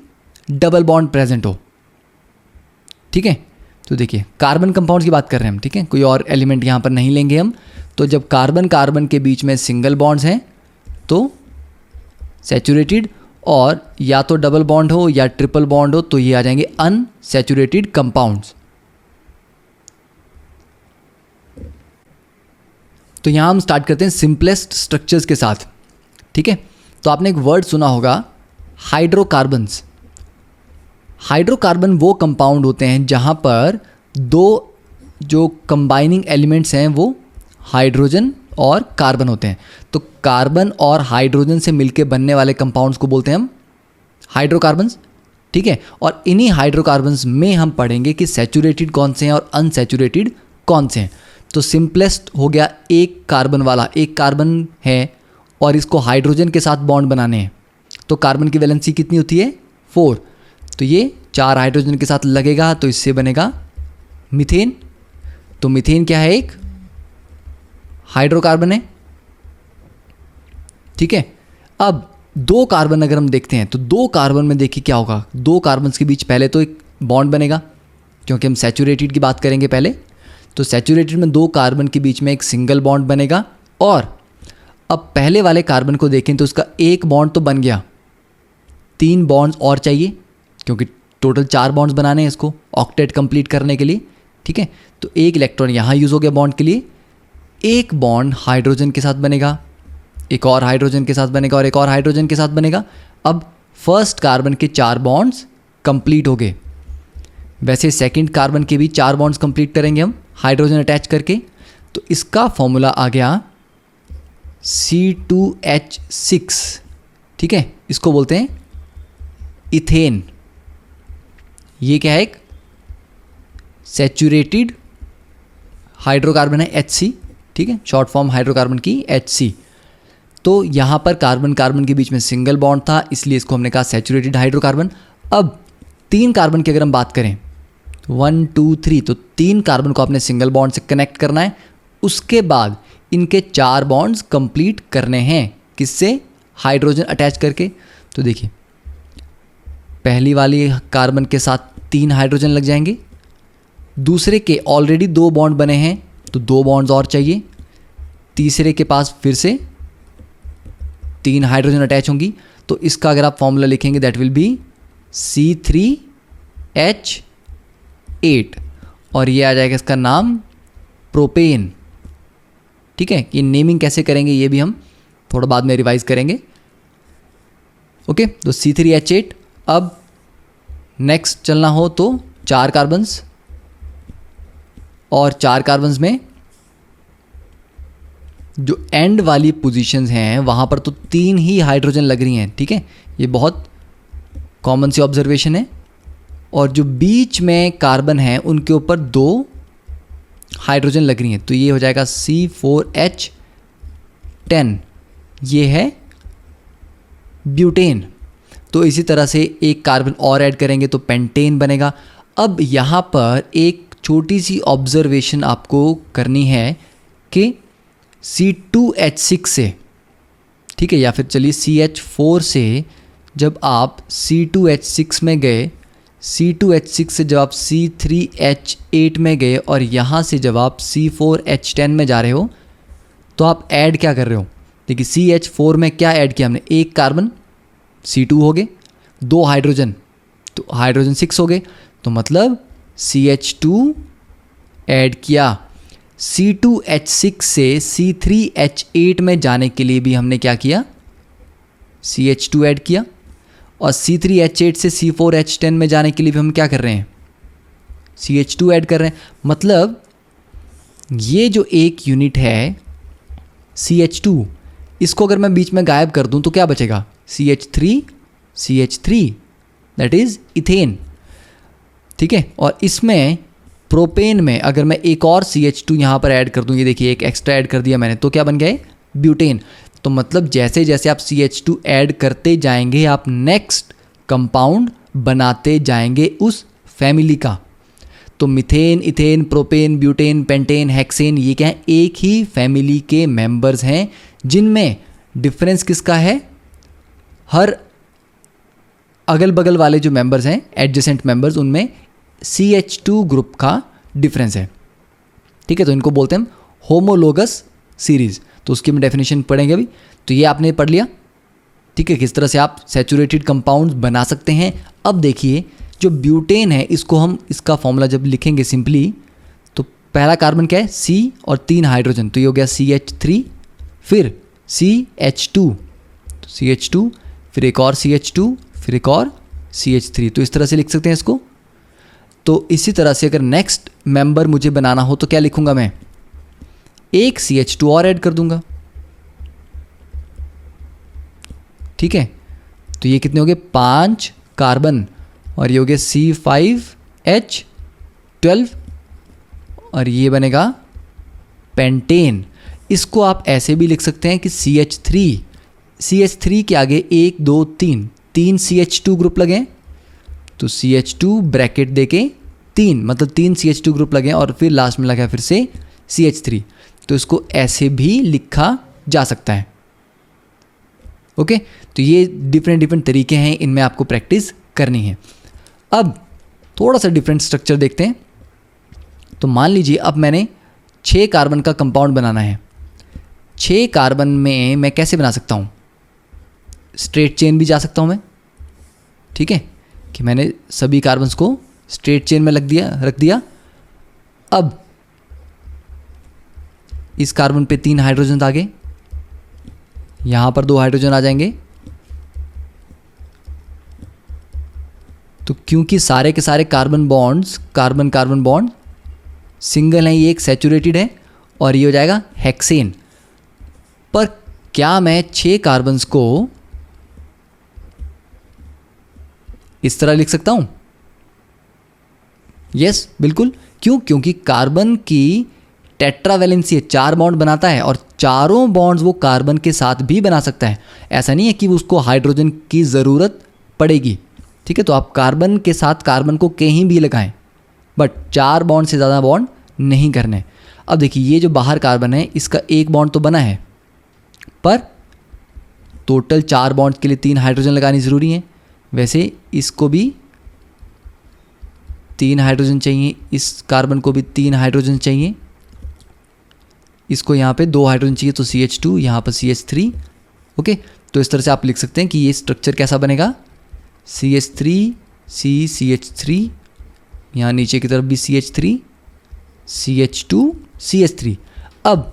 डबल बॉन्ड प्रेजेंट हो, ठीक है। तो देखिए कार्बन कंपाउंड्स की बात कर रहे हैं हम, ठीक है, कोई और एलिमेंट यहाँ पर नहीं लेंगे हम। तो जब कार्बन कार्बन के बीच में सिंगल बॉन्ड्स हैं तो सैचुरेटेड, और या तो डबल बॉन्ड हो या ट्रिपल बॉन्ड हो तो ये आ जाएंगे अनसैचुरेटेड कंपाउंड्स। तो यहां हम स्टार्ट करते हैं सिंपलेस्ट स्ट्रक्चर्स के साथ, ठीक है। तो आपने एक वर्ड सुना होगा हाइड्रोकार्बन्स। हाइड्रोकार्बन वो कंपाउंड होते हैं जहां पर दो जो कंबाइनिंग एलिमेंट्स हैं वो हाइड्रोजन और कार्बन होते हैं। तो कार्बन और हाइड्रोजन से मिलकर बनने वाले कंपाउंड्स को बोलते हैं हम हाइड्रोकार्बन्स, ठीक है। और इन्हीं हाइड्रोकार्बन्स में हम पढ़ेंगे कि सैचुरेटेड कौन से हैं और अनसैचुरेटेड कौन से हैं। तो सिंपलेस्ट हो गया एक कार्बन वाला, एक कार्बन है और इसको हाइड्रोजन के साथ बॉन्ड बनाने हैं। तो कार्बन की वैलेंसी कितनी होती है? 4। तो ये 4 हाइड्रोजन के साथ लगेगा तो इससे बनेगा मीथेन। तो मीथेन क्या है? एक हाइड्रोकार्बन है, ठीक है। अब 2 कार्बन अगर हम देखते हैं तो 2 कार्बन में देखिए क्या होगा। 2 कार्बन के बीच पहले तो एक बॉन्ड बनेगा, क्योंकि हम सैचुरेटेड की बात करेंगे पहले। तो सैचुरेटेड में 2 कार्बन के बीच में एक सिंगल बॉन्ड बनेगा। और अब पहले वाले कार्बन को देखें तो उसका एक बॉन्ड तो बन गया, 3 बॉन्ड्स और चाहिए, क्योंकि टोटल 4 बॉन्ड्स बनाने हैं इसको ऑक्टेट कंप्लीट करने के लिए, ठीक है। तो एक इलेक्ट्रॉन यहाँ यूज़ हो गया बॉन्ड के लिए, एक बॉन्ड हाइड्रोजन के साथ बनेगा, एक और हाइड्रोजन के साथ बनेगा और एक और हाइड्रोजन के साथ बनेगा। अब फर्स्ट कार्बन के 4 बॉन्ड्स कंप्लीट हो गए। वैसे सेकंड कार्बन के भी 4 बॉन्ड्स कंप्लीट करेंगे हम हाइड्रोजन अटैच करके। तो इसका फॉर्मूला आ गया C2H6, ठीक है। इसको बोलते हैं इथेन। ये क्या है? एक सैचुरेटेड हाइड्रोकार्बन है HC, ठीक है, शॉर्ट फॉर्म हाइड्रोकार्बन की HC। तो यहाँ पर कार्बन कार्बन के बीच में सिंगल बॉन्ड था, इसलिए इसको हमने कहा सैचुरेटेड हाइड्रोकार्बन। अब 3 कार्बन की अगर हम बात करें 1 2 3, तो 3 कार्बन को आपने सिंगल बॉन्ड से कनेक्ट करना है। उसके बाद इनके 4 बॉन्ड्स कंप्लीट करने हैं, किससे? हाइड्रोजन अटैच करके। तो देखिए पहली वाली कार्बन के साथ 3 हाइड्रोजन लग जाएंगे, दूसरे के ऑलरेडी 2 बॉन्ड बने हैं तो 2 बॉन्ड्स और चाहिए, तीसरे के पास फिर से 3 हाइड्रोजन अटैच होंगी। तो इसका अगर आप फॉर्मूला लिखेंगे दैट विल बी C3H8। और ये आ जाएगा इसका नाम प्रोपेन। ठीक है, कि नेमिंग कैसे करेंगे ये भी हम थोड़ा बाद में रिवाइज करेंगे। ओके, तो C3H8। अब नेक्स्ट चलना हो तो 4 कार्बन्स, और 4 कार्बन्स में जो एंड वाली पोजीशंस हैं वहाँ पर तो 3 ही हाइड्रोजन लग रही हैं। ठीक है, ये बहुत कॉमन सी ऑब्जर्वेशन है। और जो बीच में कार्बन है उनके ऊपर 2 हाइड्रोजन लग रही हैं, तो ये हो जाएगा C4H10, ये है ब्यूटेन। तो इसी तरह से एक कार्बन और ऐड करेंगे तो पेंटेन बनेगा। अब यहाँ पर एक छोटी सी ऑब्जर्वेशन आपको करनी है कि C2H6 से, ठीक है, या फिर चलिए CH4 से जब आप C2H6 में गए, C2H6 से जब आप C3H8 में गए और यहाँ से जब आप C4H10 में जा रहे हो तो आप ऐड क्या कर रहे हो? देखिए CH4 में क्या ऐड किया हमने, एक कार्बन C2 हो गए, 2 हाइड्रोजन, तो हाइड्रोजन 6 हो गए, तो मतलब CH2 ऐड किया। C2H6 से C3H8 में जाने के लिए भी हमने क्या किया, CH2 ऐड किया। और C3H8 से C4H10 में जाने के लिए भी हम क्या कर रहे हैं, CH2 ऐड कर रहे हैं। मतलब ये जो एक यूनिट है CH2, इसको अगर मैं बीच में गायब कर दूं तो क्या बचेगा, CH3 दैट इज इथेन। ठीक है, और इसमें प्रोपेन में अगर मैं एक और CH2 यहाँ पर ऐड कर दूं, ये देखिए एक एक्स्ट्रा ऐड कर दिया मैंने, तो क्या बन गया ब्यूटेन। तो मतलब जैसे जैसे आप CH2 ऐड करते जाएंगे आप नेक्स्ट कंपाउंड बनाते जाएंगे उस फैमिली का। तो methane, ethane, propane, butane, pentane, hexane, ये क्या है, एक ही फैमिली के मेंबर्स हैं, जिनमें डिफरेंस किसका है, हर अगल बगल वाले जो मेंबर्स हैं एडजेसेंट मेंबर्स, उनमें CH2 ग्रुप का डिफरेंस है। ठीक है, तो इनको बोलते हैं हम होमोलोगस सीरीज। तो उसकी हम डेफिनेशन पढ़ेंगे अभी। तो ये आपने पढ़ लिया। ठीक है, किस तरह से आप सैचुरेटेड कंपाउंड्स बना सकते हैं। अब देखिए जो ब्यूटेन है, इसको हम इसका फॉर्मूला जब लिखेंगे सिंपली, तो पहला कार्बन क्या है C और 3 हाइड्रोजन, तो ये हो गया CH3, फिर CH2, तो CH2, फिर एक और CH2, फिर एक और CH3। तो इस तरह से लिख सकते हैं इसको। तो इसी तरह से अगर नेक्स्ट मेंबर मुझे बनाना हो तो क्या लिखूंगा मैं, एक CH2 और ऐड कर दूंगा। ठीक है, तो ये कितने हो गए, 5 कार्बन, और ये हो गया C5H12, और ये बनेगा पेंटेन। इसको आप ऐसे भी लिख सकते हैं कि CH3 के आगे 1 2 3 CH2 ग्रुप लगे, तो CH2 ब्रैकेट देके 3, मतलब 3 CH2 ग्रुप लगे, और फिर लास्ट में लगा फिर से CH3। तो इसको ऐसे भी लिखा जा सकता है। ओके, तो ये डिफरेंट तरीके हैं, इनमें आपको प्रैक्टिस करनी है। अब थोड़ा सा डिफरेंट स्ट्रक्चर देखते हैं। तो मान लीजिए अब मैंने 6 कार्बन का कंपाउंड बनाना है। 6 कार्बन में मैं कैसे बना सकता हूँ, स्ट्रेट चेन भी जा सकता हूँ मैं। ठीक है, कि मैंने सभी कार्बन्स को स्ट्रेट चेन में रख दिया। अब इस कार्बन पे 3 हाइड्रोजन आ गए, यहाँ पर 2 हाइड्रोजन आ जाएंगे। तो क्योंकि सारे के सारे कार्बन बॉन्ड सिंगल हैं, ये एक सैचुरेटेड है, और ये हो जाएगा हेक्सेन। पर क्या मैं 6 कार्बन्स को इस तरह लिख सकता हूं? यस, बिल्कुल। क्यों? क्योंकि कार्बन की टेट्रावैलेंसी है, 4 बॉन्ड बनाता है, और चारों बॉन्ड्स वो कार्बन के साथ भी बना सकता है। ऐसा नहीं है कि उसको हाइड्रोजन की ज़रूरत पड़ेगी। ठीक है, तो आप कार्बन के साथ कार्बन को कहीं भी लगाएं, बट 4 बॉन्ड से ज़्यादा बॉन्ड नहीं करने। अब देखिए ये जो बाहर कार्बन है, इसका 1 बॉन्ड तो बना है, पर टोटल 4 बॉन्ड के लिए 3 हाइड्रोजन लगानी ज़रूरी है। वैसे इसको भी 3 हाइड्रोजन चाहिए, इस कार्बन को भी 3 हाइड्रोजन चाहिए, इसको यहाँ पे 2 हाइड्रोजन चाहिए, तो CH2, यहाँ पर CH3। ओके, तो इस तरह से आप लिख सकते हैं कि ये स्ट्रक्चर कैसा बनेगा, CH3 CH3, यहाँ नीचे की तरफ भी CH3 CH2CH3। अब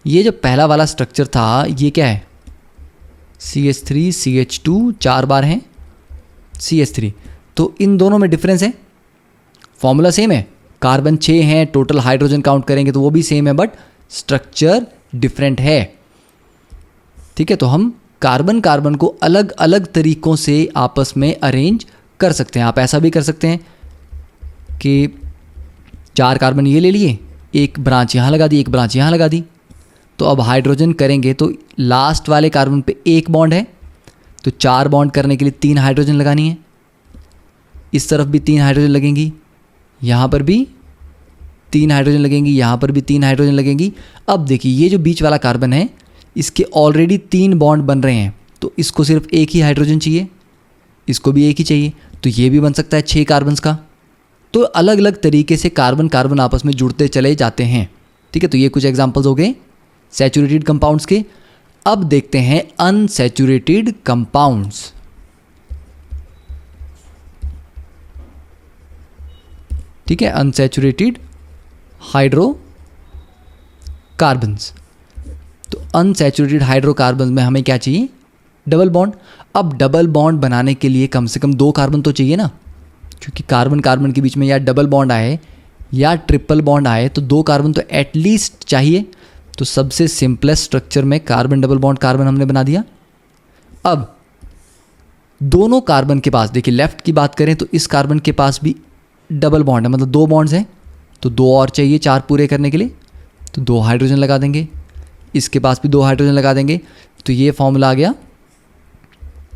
ये जो पहला वाला स्ट्रक्चर था ये क्या है, CH3 CH2 4 बार हैं CH3, तो इन दोनों में डिफरेंस है, फॉर्मूला सेम है, कार्बन 6 हैं, टोटल हाइड्रोजन काउंट करेंगे तो वो भी सेम है, बट स्ट्रक्चर डिफरेंट है। ठीक है, तो हम कार्बन कार्बन को अलग अलग तरीक़ों से आपस में अरेंज कर सकते हैं। आप ऐसा भी कर सकते हैं कि 4 कार्बन ये ले लिए, एक ब्रांच यहाँ लगा दी, एक ब्रांच यहाँ लगा दी, तो अब हाइड्रोजन करेंगे तो लास्ट वाले कार्बन पे एक बॉन्ड है, तो 4 बॉन्ड करने के लिए 3 हाइड्रोजन लगानी है, इस तरफ भी 3 हाइड्रोजन लगेंगी, यहाँ पर भी 3 हाइड्रोजन लगेंगी, यहाँ पर भी 3 हाइड्रोजन लगेंगी। अब देखिए ये जो बीच वाला कार्बन है इसके ऑलरेडी 3 बॉन्ड बन रहे हैं, तो इसको सिर्फ एक ही हाइड्रोजन चाहिए, इसको भी एक ही चाहिए, तो ये भी बन सकता है 6 कार्बन्स का। तो अलग अलग तरीके से कार्बन कार्बन आपस में जुड़ते चले जाते हैं। ठीक है, तो ये कुछ एग्जांपल्स हो गए सैचुरेटेड कंपाउंड्स के। अब देखते हैं अनसैचुरेटेड कंपाउंड्स। ठीक है, अनसैचुरेटेड हाइड्रोकार्बन्स। तो अनसैचुरेटेड हाइड्रोकार्बन में हमें क्या चाहिए, डबल बॉन्ड। अब डबल बॉन्ड बनाने के लिए कम से कम 2 कार्बन तो चाहिए ना, क्योंकि कार्बन कार्बन के बीच में या डबल बॉन्ड आए या ट्रिपल बॉन्ड आए तो 2 कार्बन तो एटलीस्ट चाहिए। तो सबसे सिंपलेस्ट स्ट्रक्चर में कार्बन डबल बॉन्ड कार्बन हमने बना दिया। अब दोनों कार्बन के पास, देखिए लेफ्ट की बात करें तो इस कार्बन के पास भी डबल बॉन्ड है, मतलब 2 बॉन्ड्स हैं, तो 2 और चाहिए 4 पूरे करने के लिए, तो 2 हाइड्रोजन लगा देंगे, इसके पास भी 2 हाइड्रोजन लगा देंगे, तो ये फॉर्मूला आ गया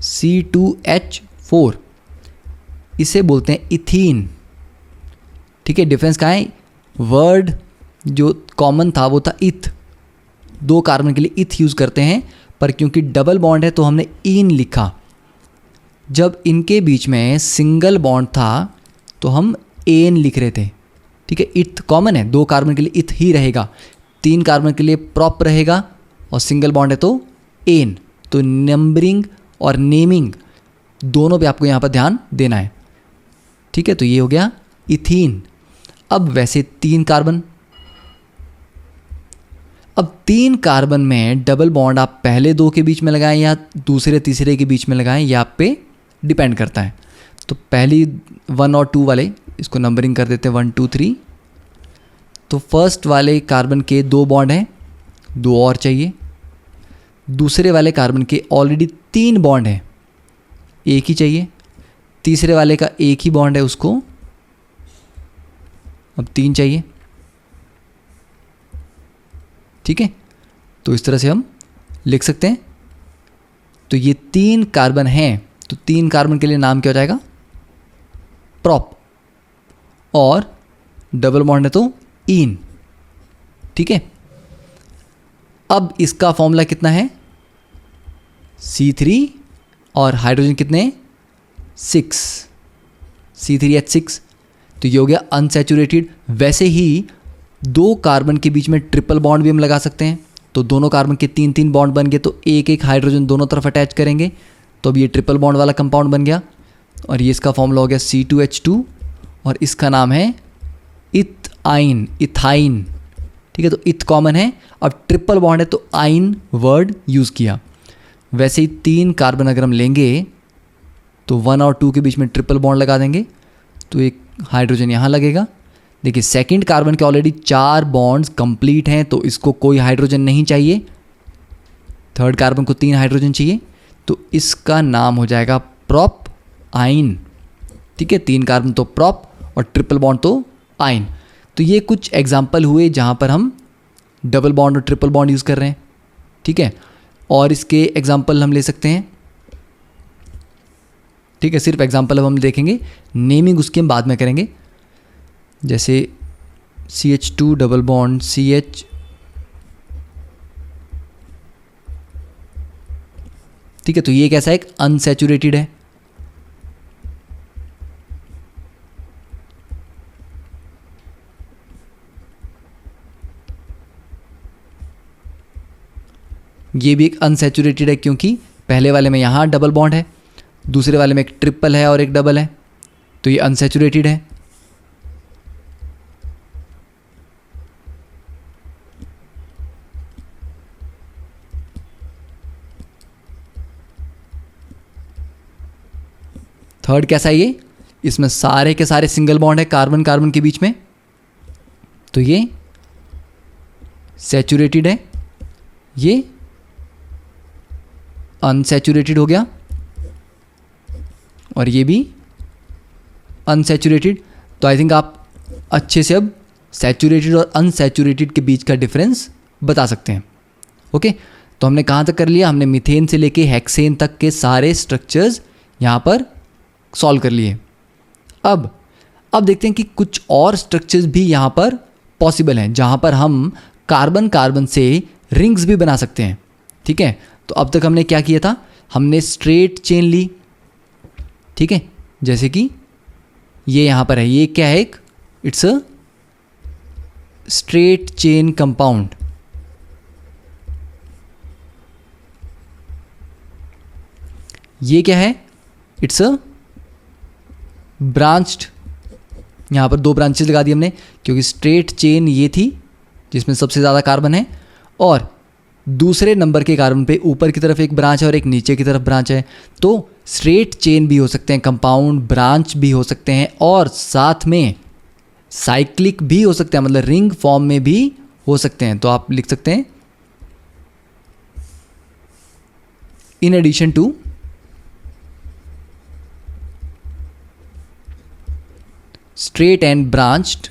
C2H4। इसे बोलते हैं इथीन। ठीक है, डिफरेंस कहाँ है, वर्ड जो कॉमन था वो था इथ, 2 कार्बन के लिए इथ यूज़ करते हैं, पर क्योंकि डबल बॉन्ड है तो हमने ईन लिखा। जब इनके बीच में सिंगल बॉन्ड था तो हम एन लिख रहे थे। ठीक है, इथ कॉमन है, 2 कार्बन के लिए इथ ही रहेगा, 3 कार्बन के लिए प्रॉप रहेगा, और सिंगल बॉन्ड है तो एन। तो नंबरिंग और नेमिंग दोनों पे आपको यहाँ पर ध्यान देना है। ठीक है, तो ये हो गया इथीन। अब वैसे 3 कार्बन, अब 3 कार्बन में डबल बॉन्ड आप पहले 2 के बीच में लगाएं या दूसरे तीसरे के बीच में लगाएं, यह आप पे डिपेंड करता है। तो पहली 1 और 2 वाले, इसको नंबरिंग कर देते हैं 1 2 3। तो फर्स्ट वाले कार्बन के 2 बॉन्ड हैं, 2 और चाहिए। दूसरे वाले कार्बन के ऑलरेडी 3 बॉन्ड हैं, 1 ही चाहिए। तीसरे वाले का 1 ही बॉन्ड है, उसको अब 3 चाहिए। ठीक है, तो इस तरह से हम लिख सकते हैं। तो ये 3 कार्बन हैं, तो 3 कार्बन के लिए नाम क्या हो जाएगा, प्रॉप, और डबल बॉन्ड है तो ईन। ठीक है, अब इसका फॉर्मूला कितना है, C3, और हाइड्रोजन कितने हैं 6, C3H6। तो ये हो गया अनसैचुरेटेड। वैसे ही 2 कार्बन के बीच में ट्रिपल बॉन्ड भी हम लगा सकते हैं, तो दोनों कार्बन के 3 बॉन्ड बन गए, तो एक हाइड्रोजन दोनों तरफ अटैच करेंगे, तो अब ये ट्रिपल बॉन्ड वाला कंपाउंड बन गया। और ये इसका फॉर्मूला हो गया C2H2, और इसका नाम है इथाइन। ठीक है, तो इथ कॉमन है, अब ट्रिपल बॉन्ड है तो आइन वर्ड यूज़ किया। वैसे ही 3 कार्बन अगर हम लेंगे तो 1 और 2 के बीच में ट्रिपल बॉन्ड लगा देंगे, तो एक हाइड्रोजन यहाँ लगेगा। देखिए सेकंड कार्बन के ऑलरेडी 4 बॉन्ड्स कंप्लीट हैं, तो इसको कोई हाइड्रोजन नहीं चाहिए। थर्ड कार्बन को 3 हाइड्रोजन चाहिए, तो इसका नाम हो जाएगा प्रॉप आइन। ठीक है, 3 कार्बन तो प्रॉप और ट्रिपल बॉन्ड तो आइन। तो ये कुछ एग्जाम्पल हुए जहाँ पर हम डबल बॉन्ड और ट्रिपल बॉन्ड यूज़ कर रहे हैं। ठीक है, और इसके एग्जाम्पल हम ले सकते हैं। ठीक है, सिर्फ एग्जाम्पल अब हम देखेंगे, नेमिंग उसकी हम बाद में करेंगे। जैसे CH2 डबल बॉन्ड CH, ठीक है, तो ये कैसा है, एक अनसैचुरेटेड है। ये भी एक अनसैचुरेटेड है, क्योंकि पहले वाले में यहाँ डबल बॉन्ड है, दूसरे वाले में एक ट्रिपल है और एक डबल है, तो ये अनसैचुरेटेड है। थर्ड कैसा है ये, इसमें सारे के सारे सिंगल बॉन्ड है कार्बन कार्बन के बीच में, तो ये सैचुरेटेड है, ये अनसैचुरेटेड हो गया, और ये भी अनसैचुरेटेड। तो आई थिंक आप अच्छे से अब सैचुरेटेड और अनसैचुरेटेड के बीच का डिफरेंस बता सकते हैं। ओके, तो हमने कहाँ तक कर लिया, हमने मीथेन से लेके हेक्सेन तक के सारे स्ट्रक्चर्स यहाँ पर सॉल्व कर लिए। अब देखते हैं कि कुछ और स्ट्रक्चर्स भी यहाँ पर पॉसिबल हैं जहाँ पर हम कार्बन कार्बन से रिंग्स भी बना सकते हैं। ठीक है, तो अब तक हमने क्या किया था, हमने स्ट्रेट चेन ली, ठीक है, जैसे कि ये यहाँ पर है, ये क्या है, एक it's a straight chain compound. ये क्या है, इट्स अ ब्रांच्ड, यहाँ पर 2 ब्रांचेस लगा दी हमने क्योंकि स्ट्रेट चेन ये थी जिसमें सबसे ज़्यादा कार्बन है, और दूसरे नंबर के कार्बन पे ऊपर की तरफ एक ब्रांच है और एक नीचे की तरफ ब्रांच है। तो स्ट्रेट चेन भी हो सकते हैं, कंपाउंड ब्रांच भी हो सकते हैं, और साथ में साइक्लिक भी हो सकते हैं, मतलब रिंग फॉर्म में भी हो सकते हैं। तो आप लिख सकते हैं in addition to straight and branched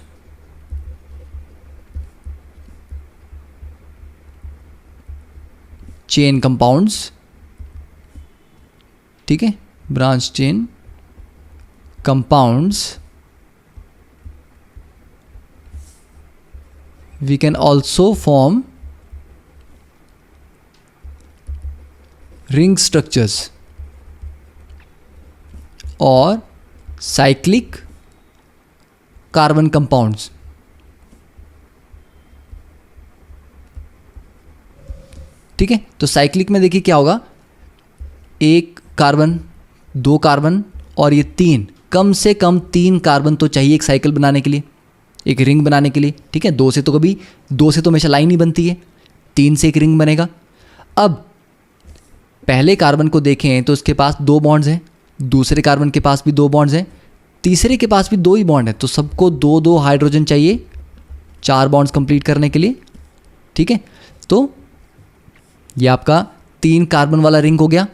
chain compounds, ठीक है, branch chain compounds, we can also form ring structures और cyclic कार्बन कंपाउंड्स। ठीक है, तो साइक्लिक में देखिए क्या होगा, 1 कार्बन 2 कार्बन और ये 3, कम से कम 3 कार्बन तो चाहिए एक साइकिल बनाने के लिए, एक रिंग बनाने के लिए। ठीक है, 2 से तो हमेशा लाइन ही बनती है, 3 से एक रिंग बनेगा। अब पहले कार्बन को देखें तो उसके पास 2 बॉन्ड्स हैं, दूसरे कार्बन के पास भी 2 बॉन्ड्स हैं, तीसरे के पास भी 2 ही बॉन्ड है, तो सबको 2-2 हाइड्रोजन चाहिए 4 बॉन्ड्स कंप्लीट करने के लिए। ठीक है, तो ये आपका 3 कार्बन वाला रिंग हो गया,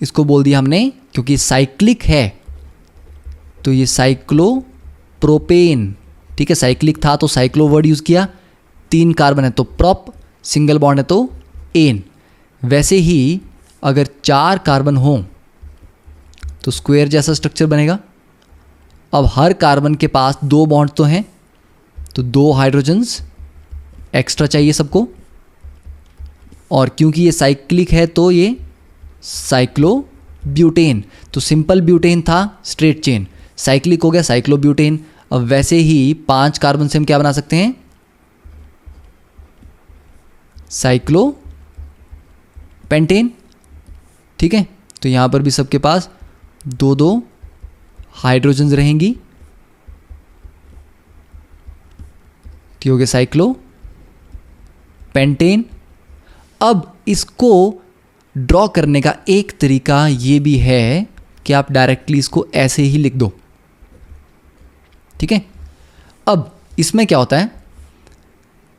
इसको बोल दिया हमने क्योंकि साइक्लिक है तो ये साइक्लोप्रोपेन। ठीक है, साइक्लिक था तो साइक्लो वर्ड यूज़ किया, 3 कार्बन है तो प्रोप, सिंगल बॉन्ड है तो एन। वैसे ही अगर 4 कार्बन हो तो स्क्वायर जैसा स्ट्रक्चर बनेगा। अब हर कार्बन के पास 2 बॉन्ड तो हैं, तो 2 हाइड्रोजन्स एक्स्ट्रा चाहिए सबको, और क्योंकि ये साइक्लिक है तो ये साइक्लोब्यूटेन। तो सिंपल ब्यूटेन था स्ट्रेट चेन, साइक्लिक हो गया साइक्लोब्यूटेन। अब वैसे ही 5 कार्बन से हम क्या बना सकते हैं, साइक्लोपेंटेन। ठीक है, तो यहाँ पर भी सबके पास 2-2 हाइड्रोजन्स रहेंगी, ठीक हो गया साइक्लोपेंटेन। अब इसको ड्रॉ करने का एक तरीका ये भी है कि आप डायरेक्टली इसको ऐसे ही लिख दो। ठीक है, अब इसमें क्या होता है,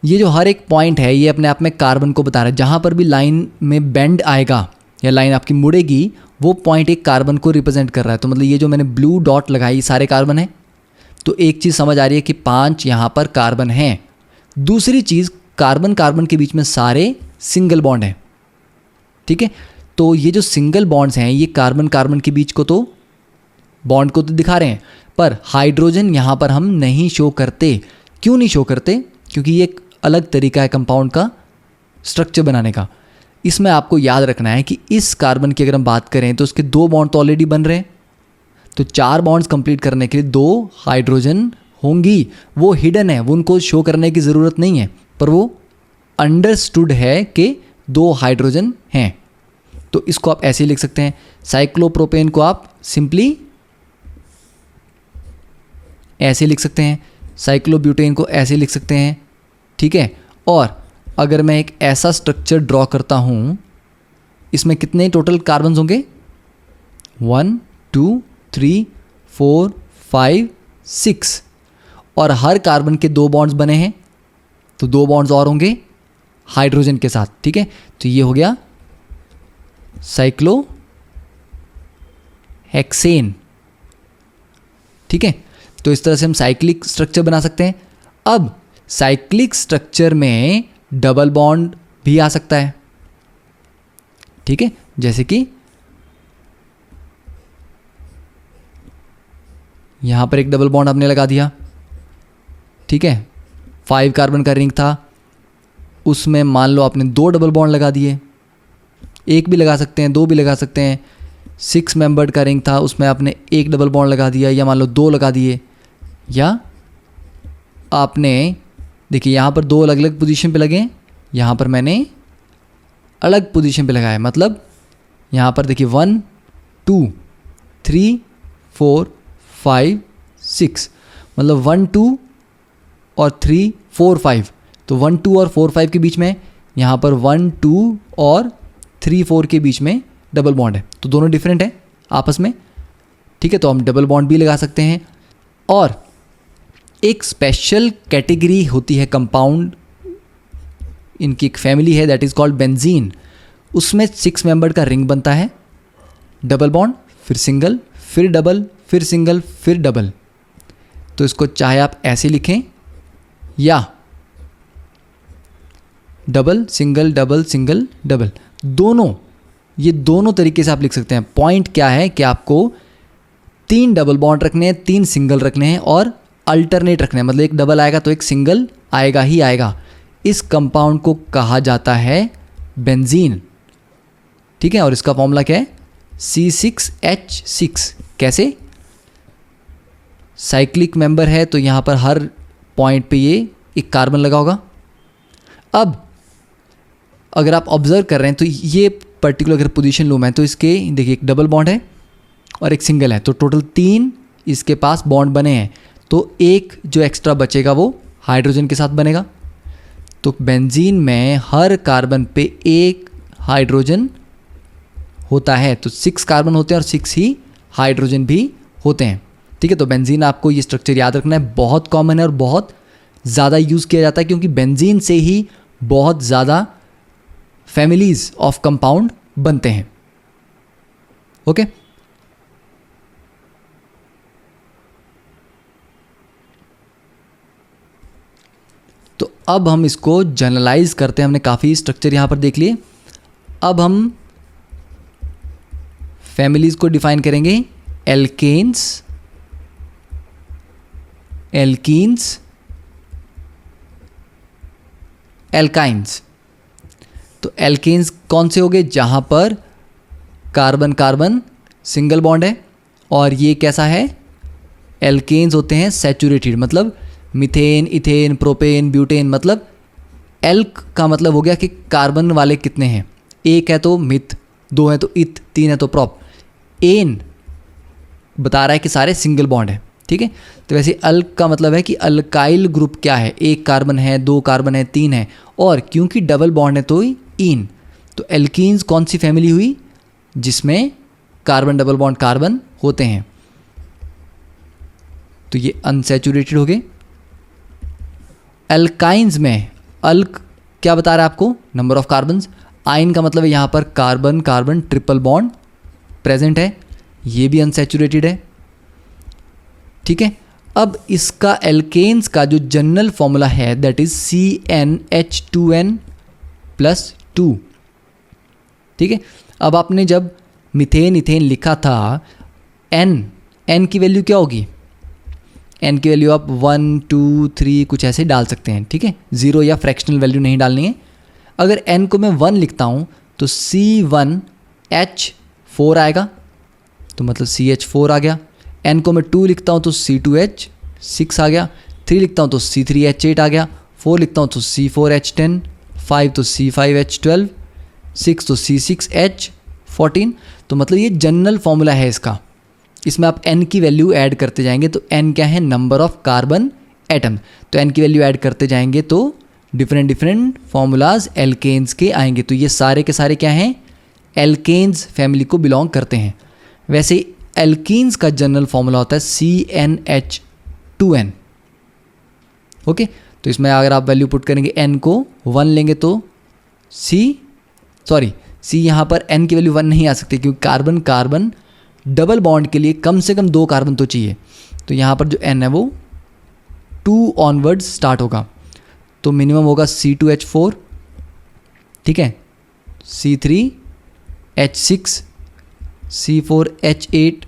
ये जो हर एक पॉइंट है ये अपने आप में कार्बन को बता रहा है। जहाँ पर भी लाइन में बेंड आएगा या लाइन आपकी मुड़ेगी वो पॉइंट एक कार्बन को रिप्रेजेंट कर रहा है। तो मतलब ये जो मैंने ब्लू डॉट लगाई सारे कार्बन है, तो एक चीज़ समझ आ रही है कि 5 यहाँ पर कार्बन हैं। दूसरी चीज़, कार्बन कार्बन के बीच में सारे सिंगल बॉन्ड हैं। ठीक है, तो ये जो सिंगल बॉन्ड्स हैं ये कार्बन कार्बन के बीच को तो बॉन्ड को तो दिखा रहे हैं, पर हाइड्रोजन यहाँ पर हम नहीं शो करते। क्यों नहीं शो करते, क्योंकि ये एक अलग तरीका है कंपाउंड का स्ट्रक्चर बनाने का। इसमें आपको याद रखना है कि इस कार्बन की अगर हम बात करें तो उसके 2 बॉन्ड तो ऑलरेडी बन रहे हैं, तो 4 बॉन्ड्स कंप्लीट करने के लिए 2 हाइड्रोजन होंगी। वो हिडन है, वो उनको शो करने की ज़रूरत नहीं है, पर वो अंडरस्टूड है कि 2 हाइड्रोजन हैं। तो इसको आप ऐसे ही लिख सकते हैं, साइक्लोप्रोपेन को आप सिंपली ऐसे लिख सकते हैं, साइक्लोब्यूटेन को ऐसे लिख सकते हैं। ठीक है, और अगर मैं एक ऐसा स्ट्रक्चर ड्रॉ करता हूँ, इसमें कितने टोटल कार्बन्स होंगे, 1 2 3 4 5 6 और हर कार्बन के 2 बॉन्ड्स बने हैं, तो 2 बॉन्ड्स और होंगे हाइड्रोजन के साथ, ठीक है। तो ये हो गया साइक्लोहेक्सेन, ठीक है। तो इस तरह से हम साइक्लिक स्ट्रक्चर बना सकते हैं। अब साइक्लिक स्ट्रक्चर में डबल बॉन्ड भी आ सकता है, ठीक है, जैसे कि यहां पर एक डबल बॉन्ड आपने लगा दिया, ठीक है। 5 कार्बन का रिंग था, उसमें मान लो आपने 2 डबल बॉन्ड लगा दिए, एक भी लगा सकते हैं, 2 भी लगा सकते हैं। 6 मेंबर्ड का रिंग था, उसमें आपने एक डबल बॉन्ड लगा दिया, या मान लो 2 लगा दिए, या आपने देखिए यहाँ पर 2 अलग अलग पोजीशन पे लगे, यहाँ पर मैंने अलग पोजीशन पे लगाया, मतलब यहाँ पर देखिए 1 2 3 4 5 6, मतलब 1 2 और 3 4 5, तो 1 2 और 4 5 के बीच में, यहाँ पर 1 2 और 3 4 के बीच में डबल बॉन्ड है, तो दोनों डिफरेंट है आपस में, ठीक है। तो हम डबल बॉन्ड भी लगा सकते हैं। और एक स्पेशल कैटेगरी होती है कंपाउंड, इनकी एक फैमिली है दैट इज़ कॉल्ड बेंजीन, उसमें 6 मेंबर्ड का रिंग बनता है, डबल बॉन्ड, फिर सिंगल, फिर डबल, फिर सिंगल, फिर डबल। तो इसको चाहे आप ऐसे लिखें या double single double single double, दोनों, ये दोनों तरीके से आप लिख सकते हैं। पॉइंट क्या है कि आपको 3 डबल बॉन्ड रखने हैं, 3 सिंगल रखने हैं और अल्टरनेट रखने हैं, मतलब एक डबल आएगा तो एक सिंगल आएगा ही आएगा। इस कंपाउंड को कहा जाता है बेंजीन, ठीक है। और इसका फॉर्मूला क्या है, C6H6। कैसे, साइक्लिक मेंबर है तो यहाँ पर हर पॉइंट पे ये एक कार्बन लगा होगा। अब अगर आप ऑब्जर्व कर रहे हैं तो ये पर्टिकुलर अगर पोजीशन लूँ मैं, तो इसके देखिए एक डबल बॉन्ड है और एक सिंगल है, तो टोटल 3 इसके पास बॉन्ड बने हैं, तो एक जो एक्स्ट्रा बचेगा वो हाइड्रोजन के साथ बनेगा। तो बेंजीन में हर कार्बन पे एक हाइड्रोजन होता है, तो 6 कार्बन होते हैं और 6 ही हाइड्रोजन भी होते हैं, ठीक है। तो बेंजीन आपको ये स्ट्रक्चर याद रखना है, बहुत कॉमन है और बहुत ज़्यादा यूज़ किया जाता है, क्योंकि बेंजीन से ही बहुत ज़्यादा फैमिलीज ऑफ कंपाउंड बनते हैं, ओके। तो अब हम इसको जनरलाइज करते हैं, हमने काफ़ी स्ट्रक्चर यहाँ पर देख लिए। अब हम फैमिलीज को डिफाइन करेंगे, एल्केन्स, एल्कीन्स, एल्काइंस। तो एल्केन्स कौन से हो गए, जहाँ पर कार्बन कार्बन सिंगल बॉन्ड है, और ये कैसा है, एल्केन्स होते हैं सैचुरेटेड, मतलब मीथेन, इथेन, प्रोपेन, ब्यूटेन, मतलब एल्क का मतलब हो गया कि कार्बन वाले कितने हैं, 1 है तो मिथ, 2 है तो इथ, 3 है तो प्रॉप। एन बता रहा है कि सारे सिंगल बॉन्ड है, ठीक है। तो वैसे अल्क का मतलब है कि अल्काइल ग्रुप क्या है, 1 कार्बन है, 2 कार्बन है, 3 है, और क्योंकि डबल बॉन्ड है तो इन। तो एल्कीन्स कौन सी फैमिली हुई, जिसमें कार्बन डबल बॉन्ड कार्बन होते हैं, तो ये अनसैचुरेटेड हो गए। एल्काइंस में अल्क क्या बता रहा है आपको, नंबर ऑफ कार्बन्स। आइन का मतलब है यहाँ पर carbon carbon triple bond present है, ये भी अनसैचुरेटेड है, ठीक है। अब इसका एल्केन्स का जो जनरल फॉर्मूला है दैट इज CnH2n+2, ठीक है। अब आपने जब मीथेन इथेन लिखा था, n की वैल्यू क्या होगी, n की वैल्यू आप 1 2 3 कुछ ऐसे डाल सकते हैं, ठीक है, 0 या फ्रैक्शनल वैल्यू नहीं डालनी है। अगर n को मैं 1 लिखता हूँ तो C1H4 आएगा, तो मतलब CH4 आ गया। n को मैं 2 लिखता हूँ तो C2H6 आ गया, 3 लिखता हूँ तो C3H8 आ गया, 4 लिखता हूँ तो C4H10, 5 तो C5H12, 6 तो C6H14। तो मतलब ये जनरल फॉर्मूला है इसका, इसमें आप n की वैल्यू ऐड करते जाएंगे, तो n क्या है, नंबर ऑफ कार्बन एटम, तो n की वैल्यू ऐड करते जाएंगे तो डिफरेंट डिफरेंट फॉर्मूलाज एल्केन्स के आएंगे। तो ये सारे के सारे क्या हैं, एल्केन्स फैमिली को बिलोंग करते हैं। वैसे एल्कीन्स का जनरल फॉर्मूला होता है CnH2n। ओके, तो इसमें अगर आप वैल्यू पुट करेंगे n को 1 लेंगे तो C यहाँ पर n की वैल्यू 1 नहीं आ सकती, क्योंकि कार्बन कार्बन डबल बॉन्ड के लिए कम से कम 2 कार्बन तो चाहिए। तो यहाँ पर जो n है वो 2 ऑनवर्ड्स स्टार्ट होगा, तो मिनिमम होगा C2H4, ठीक है, C3H6, C4H8,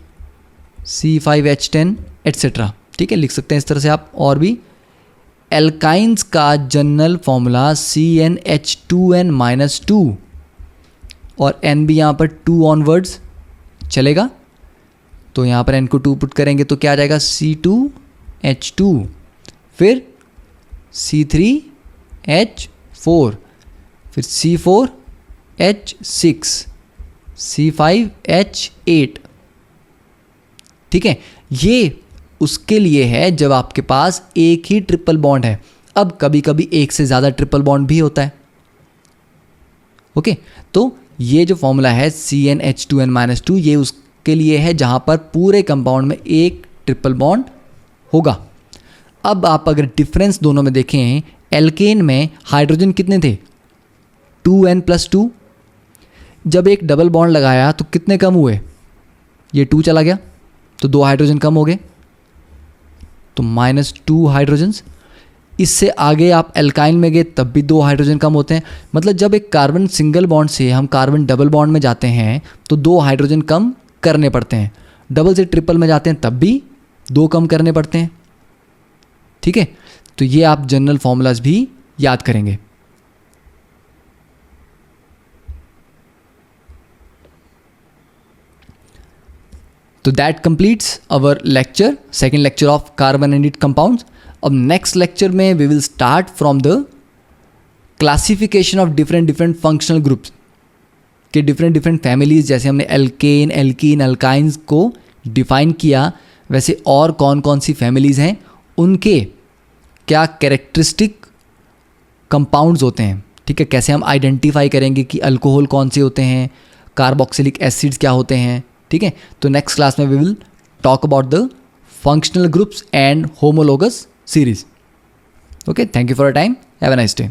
C5H10 एट्सेट्रा। ठीक है, लिख सकते हैं इस तरह से आप। और भी एल्काइंस का जनरल फॉर्मूला CnH2n-2 और n भी यहाँ पर 2 ऑनवर्ड्स चलेगा, तो यहाँ पर n को 2 पुट करेंगे तो क्या आ जाएगा C2H2, फिर C3H4, फिर C4H6, C5H8। ठीक है, ये उसके लिए है जब आपके पास एक ही ट्रिपल बॉन्ड है। अब कभी कभी एक से ज़्यादा ट्रिपल बॉन्ड भी होता है। ओके, तो ये जो फॉर्मूला है CnH2n-2 ये उसके लिए है जहाँ पर पूरे कंपाउंड में एक ट्रिपल बॉन्ड होगा। अब आप अगर डिफरेंस दोनों में देखें, एल्केन में हाइड्रोजन कितने थे 2n+2, जब एक डबल बॉन्ड लगाया तो कितने कम हुए, ये 2 चला गया तो 2 हाइड्रोजन कम हो गए, तो -2 हाइड्रोजन्स। इससे आगे आप एल्काइन में गए तब भी 2 हाइड्रोजन कम होते हैं। मतलब जब एक कार्बन सिंगल बॉन्ड से हम कार्बन डबल बॉन्ड में जाते हैं तो 2 हाइड्रोजन कम करने पड़ते हैं, डबल से ट्रिपल में जाते हैं तब भी 2 कम करने पड़ते हैं। ठीक है, तो ये आप जनरल फॉर्मूलाज भी याद करेंगे। तो that completes our lecture, second lecture of carbon and it compounds. अब नेक्स्ट लेक्चर में we will start from the classification of different functional groups के डिफरेंट फैमिलीज। जैसे हमने एल्केन, एल्कीन, एल्काइंस को डिफाइन किया, वैसे और कौन कौन सी फैमिलीज हैं, उनके क्या कैरेक्टरिस्टिक कंपाउंड्स होते हैं। ठीक है, कैसे हम आइडेंटिफाई करेंगे कि अल्कोहल कौन से होते हैं, कार्बोक्सिलिक एसिड्स क्या होते हैं। ठीक है, तो नेक्स्ट क्लास में we will talk about the functional groups and homologous series. Okay, thank you for your time, have a nice day.